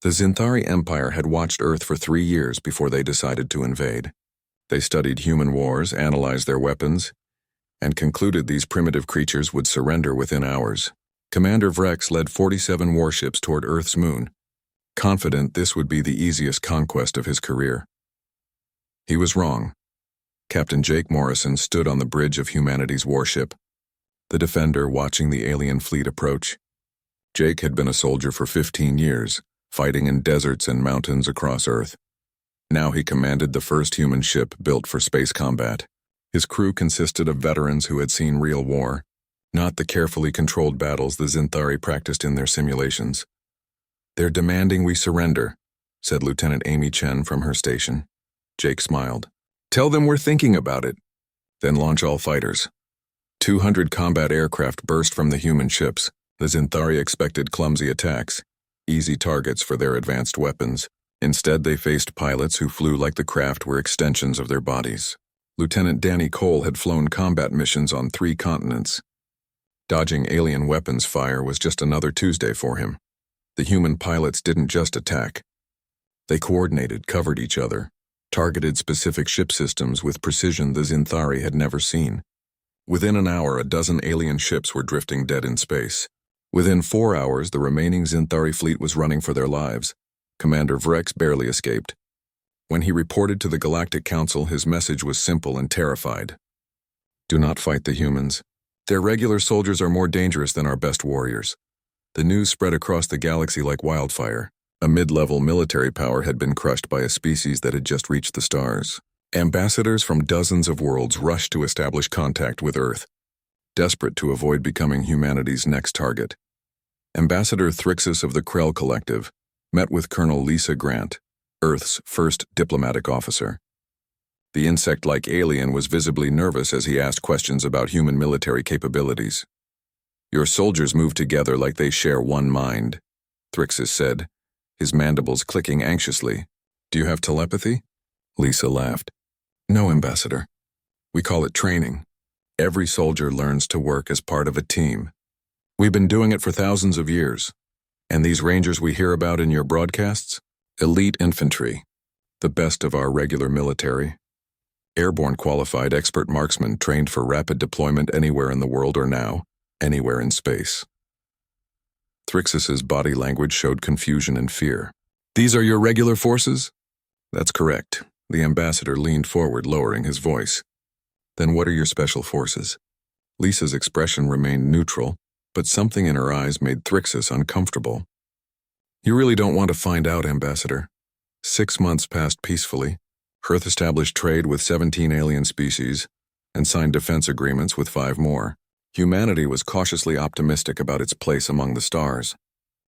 The Zinthari Empire had watched Earth for 3 years before they decided to invade. They studied human wars, analyzed their weapons, and concluded these primitive creatures would surrender within hours. Commander Vrex led 47 warships toward Earth's moon, confident this would be the easiest conquest of his career. He was wrong. Captain Jake Morrison stood on the bridge of humanity's warship, the Defender watching the alien fleet approach. Jake had been a soldier for 15 years, fighting in deserts and mountains across Earth. Now he commanded the first human ship built for space combat. His crew consisted of veterans who had seen real war, not the carefully controlled battles the Zinthari practiced in their simulations. "They're demanding we surrender," said Lieutenant Amy Chen from her station. Jake smiled. "Tell them we're thinking about it. Then launch all fighters." 200 combat aircraft burst from the human ships. The Zinthari expected clumsy attacks, easy targets for their advanced weapons. Instead, they faced pilots who flew like the craft were extensions of their bodies. Lieutenant Danny Cole had flown combat missions on 3 continents. Dodging alien weapons fire was just another Tuesday for him. The human pilots didn't just attack. They coordinated, covered each other, targeted specific ship systems with precision the Zinthari had never seen. Within an hour, a dozen alien ships were drifting dead in space. Within 4 hours, the remaining Zinthari fleet was running for their lives. Commander Vrex barely escaped. When he reported to the Galactic Council, his message was simple and terrified. "Do not fight the humans. Their regular soldiers are more dangerous than our best warriors." The news spread across the galaxy like wildfire. A mid-level military power had been crushed by a species that had just reached the stars. Ambassadors from dozens of worlds rushed to establish contact with Earth, desperate to avoid becoming humanity's next target. Ambassador Thrixus of the Krell Collective met with Colonel Lisa Grant, Earth's first diplomatic officer. The insect-like alien was visibly nervous as he asked questions about human military capabilities. "Your soldiers move together like they share one mind," Thrixus said, his mandibles clicking anxiously. "Do you have telepathy?" Lisa laughed. "No, Ambassador. We call it training. Every soldier learns to work as part of a team. We've been doing it for thousands of years. And these rangers we hear about in your broadcasts? Elite infantry, the best of our regular military. Airborne qualified expert marksmen trained for rapid deployment anywhere in the world or now, anywhere in space." Thrixus's body language showed confusion and fear. "These are your regular forces?" "That's correct." The ambassador leaned forward, lowering his voice. "Then what are your special forces?" Lisa's expression remained neutral, but something in her eyes made Thrixus uncomfortable. "You really don't want to find out, Ambassador." 6 months passed peacefully. Earth established trade with 17 alien species and signed defense agreements with 5 more. Humanity was cautiously optimistic about its place among the stars.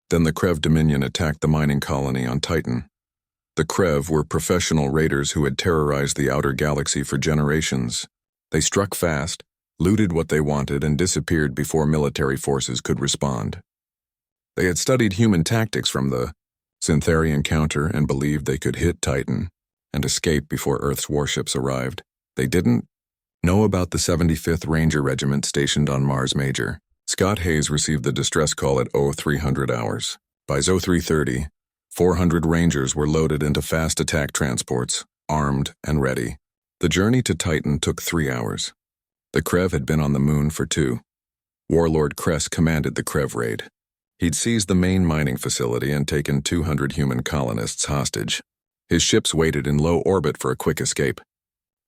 Then the Krev Dominion attacked the mining colony on Titan. The Krev were professional raiders who had terrorized the outer galaxy for generations. They struck fast, looted what they wanted, and disappeared before military forces could respond. They had studied human tactics from the Zinthari encounter and believed they could hit Titan and escape before Earth's warships arrived. They didn't know about the 75th Ranger Regiment stationed on Mars Major. Scott Hayes received the distress call at 0300 hours. By 0330, 400 Rangers were loaded into fast attack transports, armed and ready. The journey to Titan took 3 hours. The Krev had been on the moon for 2. Warlord Kress commanded the Krev raid. He'd seized the main mining facility and taken 200 human colonists hostage. His ships waited in low orbit for a quick escape.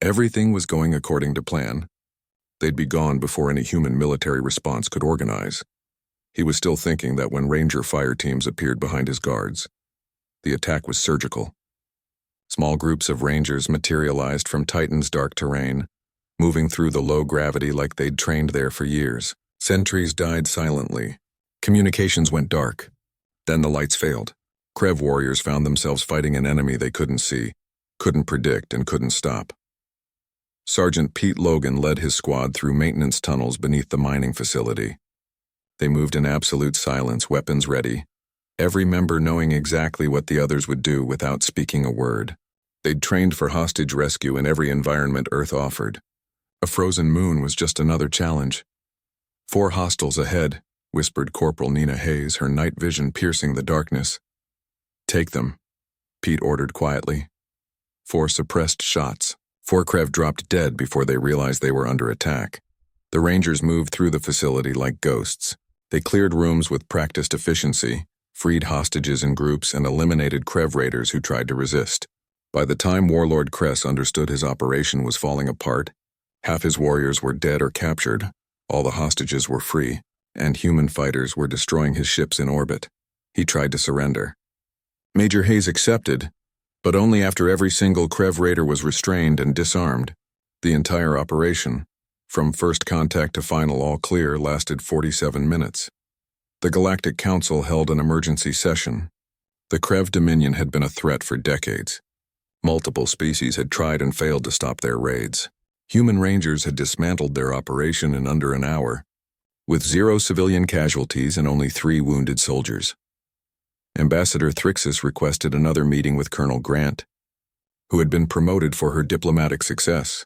Everything was going according to plan. They'd be gone before any human military response could organize. He was still thinking that when Ranger fire teams appeared behind his guards. The attack was surgical. Small groups of Rangers materialized from Titan's dark terrain, moving through the low gravity like they'd trained there for years. Sentries died silently. Communications went dark. Then the lights failed. Krev warriors found themselves fighting an enemy they couldn't see, couldn't predict, and couldn't stop. Sergeant Pete Logan led his squad through maintenance tunnels beneath the mining facility. They moved in absolute silence, weapons ready, every member knowing exactly what the others would do without speaking a word. They'd trained for hostage rescue in every environment Earth offered. A frozen moon was just another challenge. 4 hostiles ahead, whispered Corporal Nina Hayes, her night vision piercing the darkness. Take them, Pete ordered quietly. 4 suppressed shots. 4 Krev dropped dead before they realized they were under attack. The Rangers moved through the facility like ghosts. They cleared rooms with practiced efficiency, freed hostages in groups, and eliminated Krev raiders who tried to resist. By the time Warlord Kress understood his operation was falling apart, half his warriors were dead or captured, all the hostages were free, and human fighters were destroying his ships in orbit. He tried to surrender. Major Hayes accepted, but only after every single Krev raider was restrained and disarmed. The entire operation, from first contact to final all clear, lasted 47 minutes. The Galactic Council held an emergency session. The Krev Dominion had been a threat for decades. Multiple species had tried and failed to stop their raids. Human Rangers had dismantled their operation in under an hour, with 0 civilian casualties and only 3 wounded soldiers. Ambassador Thrixus requested another meeting with Colonel Grant, who had been promoted for her diplomatic success.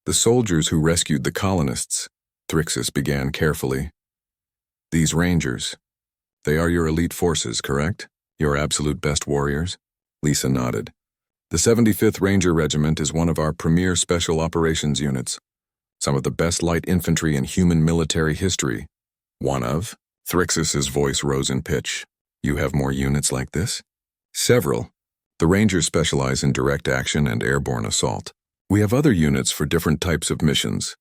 The soldiers who rescued the colonists, Thrixus began carefully. These Rangers, they are your elite forces, correct? Your absolute best warriors? Lisa nodded. The 75th Ranger Regiment is one of our premier special operations units, some of the best light infantry in human military history. One of? Thrixus's voice rose in pitch. You have more units like this? Several. The Rangers specialize in direct action and airborne assault. We have other units for different types of missions.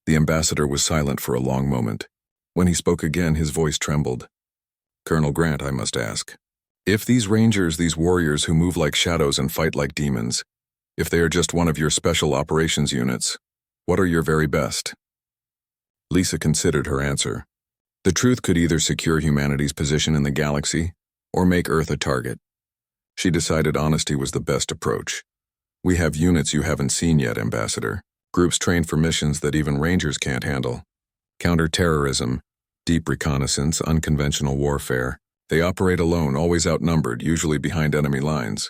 The ambassador was silent for a long moment. When he spoke again, his voice trembled. Colonel Grant, I must ask, if these Rangers, these warriors who move like shadows and fight like demons, if they are just one of your special operations units, what are your very best? Lisa considered her answer. The truth could either secure humanity's position in the galaxy or make Earth a target. She decided honesty was the best approach. We have units you haven't seen yet, Ambassador. Groups trained for missions that even Rangers can't handle. Counter-terrorism, deep reconnaissance, unconventional warfare. They operate alone, always outnumbered, usually behind enemy lines.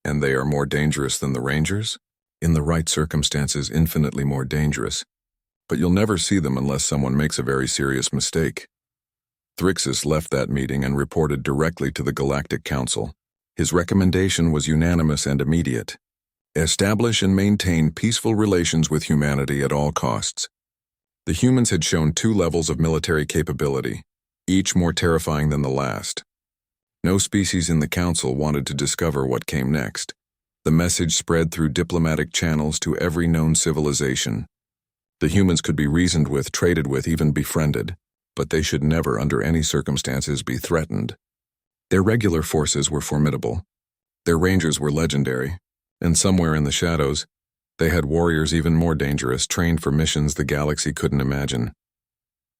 And they are more dangerous than the Rangers? In the right circumstances, infinitely more dangerous. But you'll never see them unless someone makes a very serious mistake. Thrixus left that meeting and reported directly to the Galactic Council. His recommendation was unanimous and immediate. Establish and maintain peaceful relations with humanity at all costs. The humans had shown 2 levels of military capability, each more terrifying than the last. No species in the Council wanted to discover what came next. The message spread through diplomatic channels to every known civilization. The humans could be reasoned with, traded with, even befriended, but they should never, under any circumstances, be threatened. Their regular forces were formidable. Their Rangers were legendary, and somewhere in the shadows, they had warriors even more dangerous, trained for missions the galaxy couldn't imagine.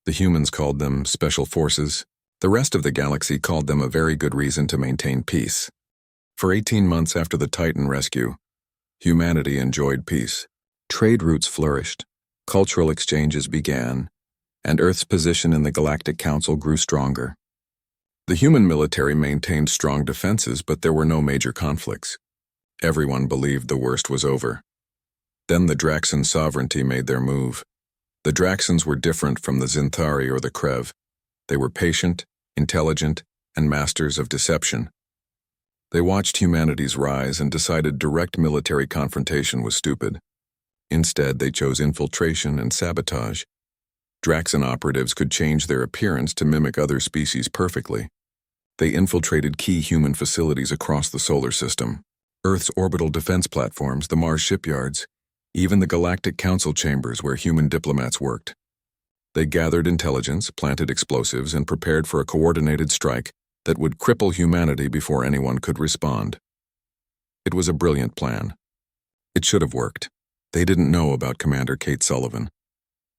The humans called them special forces. The rest of the galaxy called them a very good reason to maintain peace. For 18 months after the Titan rescue, humanity enjoyed peace. Trade routes flourished. Cultural exchanges began, and Earth's position in the Galactic Council grew stronger. The human military maintained strong defenses, but there were no major conflicts. Everyone believed the worst was over. Then the Draxan sovereignty made their move. The Draxans were different from the Zinthari or the Krev. They were patient, intelligent, and masters of deception. They watched humanity's rise and decided direct military confrontation was stupid. Instead, they chose infiltration and sabotage. Draxan operatives could change their appearance to mimic other species perfectly. They infiltrated key human facilities across the solar system. Earth's orbital defense platforms, the Mars shipyards, even the Galactic Council chambers where human diplomats worked. They gathered intelligence, planted explosives, and prepared for a coordinated strike that would cripple humanity before anyone could respond. It was a brilliant plan. It should have worked. They didn't know about Commander Kate Sullivan.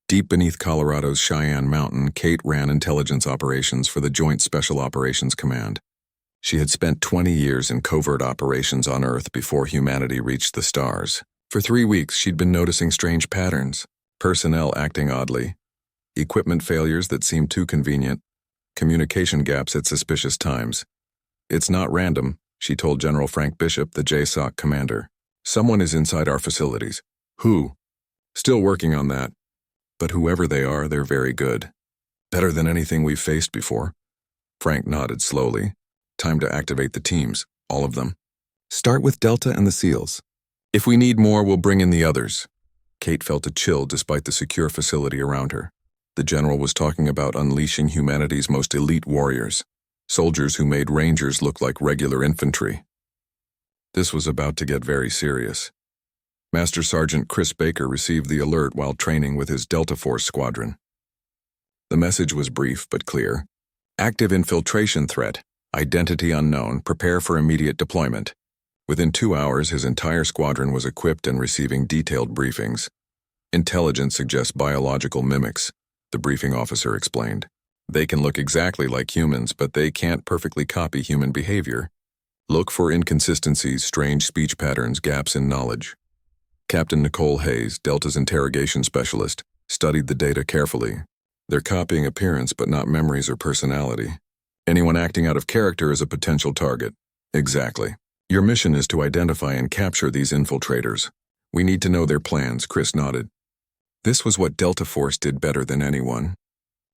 Deep beneath Colorado's Cheyenne Mountain, Kate ran intelligence operations for the Joint Special Operations Command. She had spent 20 years in covert operations on Earth before humanity reached the stars. For 3 weeks, she'd been noticing strange patterns, personnel acting oddly, equipment failures that seemed too convenient, communication gaps at suspicious times. It's not random, she told General Frank Bishop, the JSOC commander. Someone is inside our facilities. Who? Still working on that. But whoever they are, they're very good. Better than anything we've faced before. Frank nodded slowly. Time to activate the teams, all of them. Start with Delta and the SEALs. If we need more, we'll bring in the others. Kate felt a chill despite the secure facility around her. The general was talking about unleashing humanity's most elite warriors, soldiers who made rangers look like regular infantry. This was about to get very serious. Master Sergeant Chris Baker received the alert while training with his Delta Force squadron. The message was brief but clear. Active infiltration threat, identity unknown, prepare for immediate deployment. Within 2 hours, his entire squadron was equipped and receiving detailed briefings. Intelligence suggests biological mimics, the briefing officer explained. They can look exactly like humans, but they can't perfectly copy human behavior. Look for inconsistencies, strange speech patterns, gaps in knowledge. Captain Nicole Hayes, Delta's interrogation specialist, studied the data carefully. They're copying appearance but not memories or personality. Anyone acting out of character is a potential target. Exactly. Your mission is to identify and capture these infiltrators. We need to know their plans, Chris nodded. This was what Delta Force did better than anyone.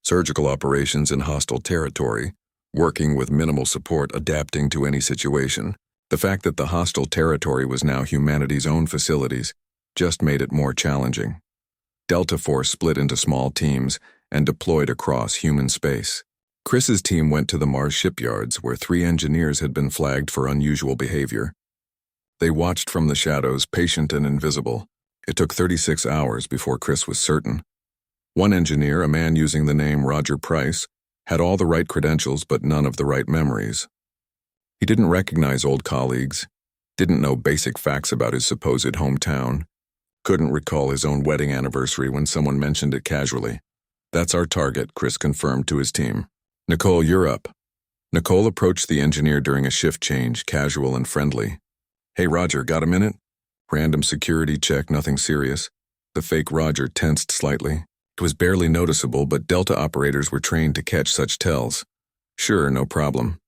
Surgical operations in hostile territory, working with minimal support, adapting to any situation. The fact that the hostile territory was now humanity's own facilities just made it more challenging. Delta Force split into small teams and deployed across human space. Chris's team went to the Mars shipyards where 3 engineers had been flagged for unusual behavior. They watched from the shadows, patient and invisible. It took 36 hours before Chris was certain. One engineer, a man using the name Roger Price, had all the right credentials but none of the right memories. He didn't recognize old colleagues, didn't know basic facts about his supposed hometown, couldn't recall his own wedding anniversary when someone mentioned it casually. That's our target, Chris confirmed to his team. Nicole, you're up. Nicole approached the engineer during a shift change, casual and friendly. Hey Roger, got a minute? Random security check, nothing serious. The fake Roger tensed slightly. It was barely noticeable, but Delta operators were trained to catch such tells. Sure, no problem.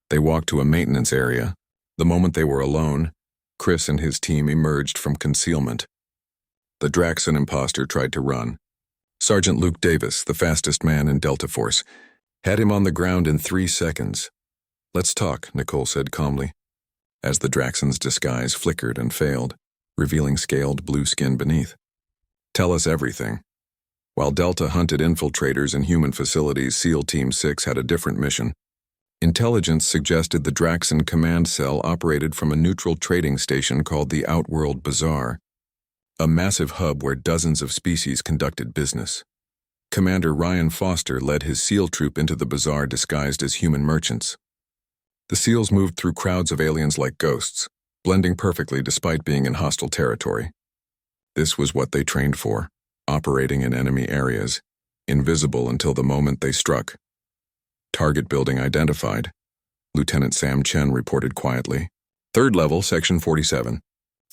They walked to a maintenance area. The moment they were alone, Chris and his team emerged from concealment. The Draxon imposter tried to run. Sergeant Luke Davis, the fastest man in Delta Force, had him on the ground in 3 seconds. Let's talk, Nicole said calmly, as the Draxon's disguise flickered and failed, revealing scaled blue skin beneath. Tell us everything. While Delta hunted infiltrators in human facilities, SEAL Team 6 had a different mission. Intelligence suggested the Draxon command cell operated from a neutral trading station called the Outworld Bazaar, a massive hub where dozens of species conducted business. Commander Ryan Foster led his SEAL troop into the bazaar disguised as human merchants. The SEALs moved through crowds of aliens like ghosts, blending perfectly despite being in hostile territory. This was what they trained for, operating in enemy areas, invisible until the moment they struck. Target building identified, Lieutenant Sam Chen reported quietly. 3rd level, Section 47.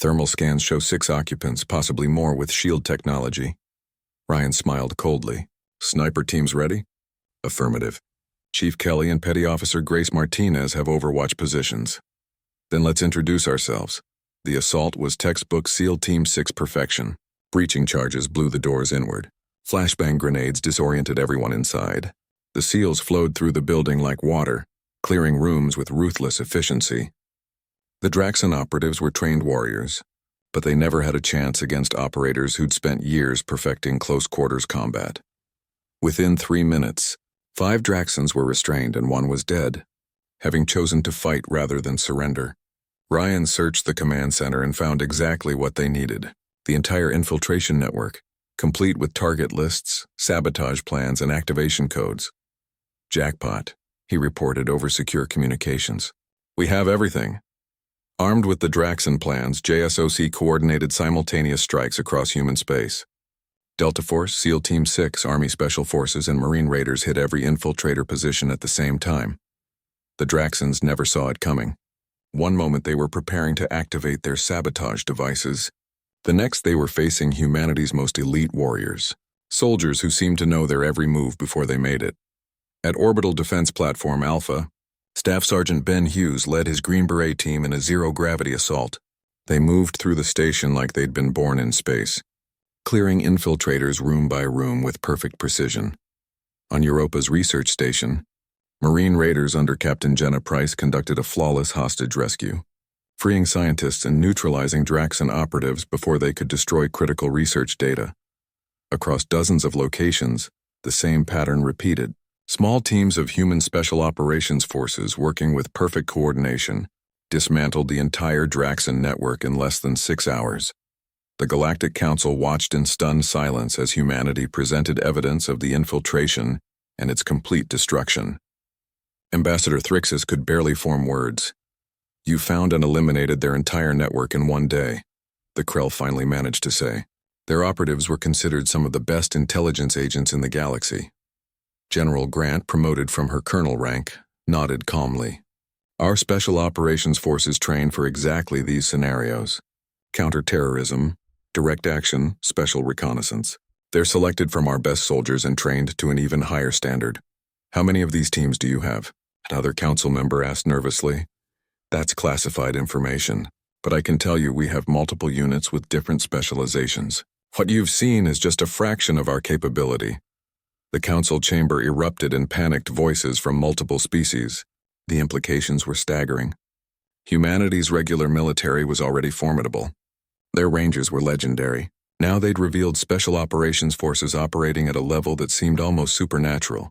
Thermal scans show 6 occupants, possibly more with shield technology. Ryan smiled coldly. Sniper teams ready? Affirmative. Chief Kelly and Petty Officer Grace Martinez have overwatch positions. Then let's introduce ourselves. The assault was textbook SEAL Team 6 perfection. Breaching charges blew the doors inward. Flashbang grenades disoriented everyone inside. The SEALs flowed through the building like water, clearing rooms with ruthless efficiency. The Draxon operatives were trained warriors, but they never had a chance against operators who'd spent years perfecting close-quarters combat. Within 3 minutes, 5 Draxons were restrained and 1 was dead, having chosen to fight rather than surrender. Ryan searched the command center and found exactly what they needed: the entire infiltration network, complete with target lists, sabotage plans, and activation codes. Jackpot, he reported over secure communications. We have everything. Armed with the Draxon plans, JSOC coordinated simultaneous strikes across human space. Delta Force, SEAL Team 6, Army Special Forces, and Marine Raiders hit every infiltrator position at the same time. The Draxons never saw it coming. One moment they were preparing to activate their sabotage devices. The next they were facing humanity's most elite warriors, soldiers who seemed to know their every move before they made it. At Orbital Defense Platform Alpha, Staff Sergeant Ben Hughes led his Green Beret team in a zero-gravity assault. They moved through the station like they'd been born in space, clearing infiltrators room by room with perfect precision. On Europa's research station, Marine raiders under Captain Jenna Price conducted a flawless hostage rescue, freeing scientists and neutralizing Draxan operatives before they could destroy critical research data. Across dozens of locations, the same pattern repeated. Small teams of human special operations forces working with perfect coordination dismantled the entire Draxan network in less than 6 hours. The Galactic Council watched in stunned silence as humanity presented evidence of the infiltration and its complete destruction. Ambassador Thrixus could barely form words. "You found and eliminated their entire network in one day," the Krell finally managed to say. Their operatives were considered some of the best intelligence agents in the galaxy. General Grant, promoted from her colonel rank, nodded calmly. "Our special operations forces train for exactly these scenarios: counterterrorism, direct action, special reconnaissance. They're selected from our best soldiers and trained to an even higher standard." "How many of these teams do you have?" another council member asked nervously. "That's classified information, but I can tell you we have multiple units with different specializations. What you've seen is just a fraction of our capability." The council chamber erupted in panicked voices from multiple species. The implications were staggering. Humanity's regular military was already formidable. Their rangers were legendary. Now they'd revealed special operations forces operating at a level that seemed almost supernatural.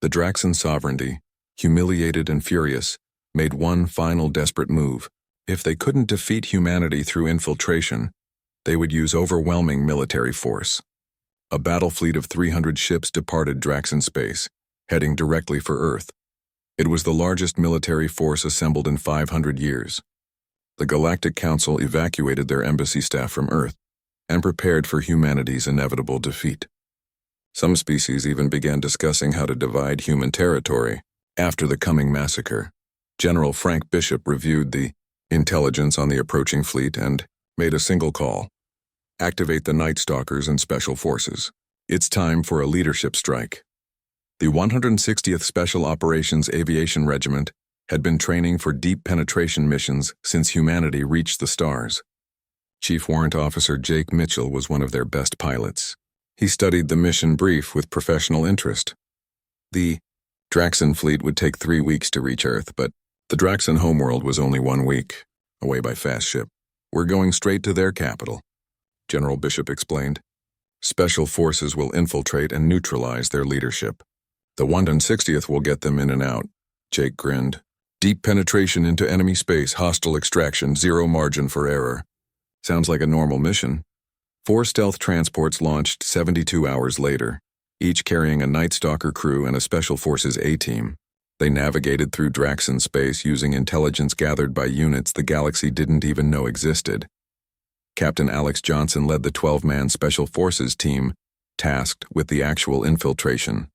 The Draxan sovereignty, humiliated and furious, made one final desperate move. If they couldn't defeat humanity through infiltration, they would use overwhelming military force. A battle fleet of 300 ships departed Draxan space, heading directly for Earth. It was the largest military force assembled in 500 years. The Galactic Council evacuated their embassy staff from Earth and prepared for humanity's inevitable defeat. Some species even began discussing how to divide human territory after the coming massacre. General Frank Bishop reviewed the intelligence on the approaching fleet and made a single call: activate the Night Stalkers and Special Forces. It's time for a leadership strike. The 160th Special Operations Aviation Regiment had been training for deep penetration missions since humanity reached the stars. Chief Warrant Officer Jake Mitchell was one of their best pilots. He studied the mission brief with professional interest. The Draxan fleet would take 3 weeks to reach Earth, but the Draxan homeworld was only 1 week, away by fast ship. "We're going straight to their capital," General Bishop explained. "Special forces will infiltrate and neutralize their leadership. The 160th will get them in and out," Jake grinned. "Deep penetration into enemy space, hostile extraction, zero margin for error. Sounds like a normal mission." 4 stealth transports launched 72 hours later, each carrying a Night Stalker crew and a Special Forces A-team. They navigated through Draxan space using intelligence gathered by units the galaxy didn't even know existed. Captain Alex Johnson led the 12-man Special Forces team tasked with the actual infiltration.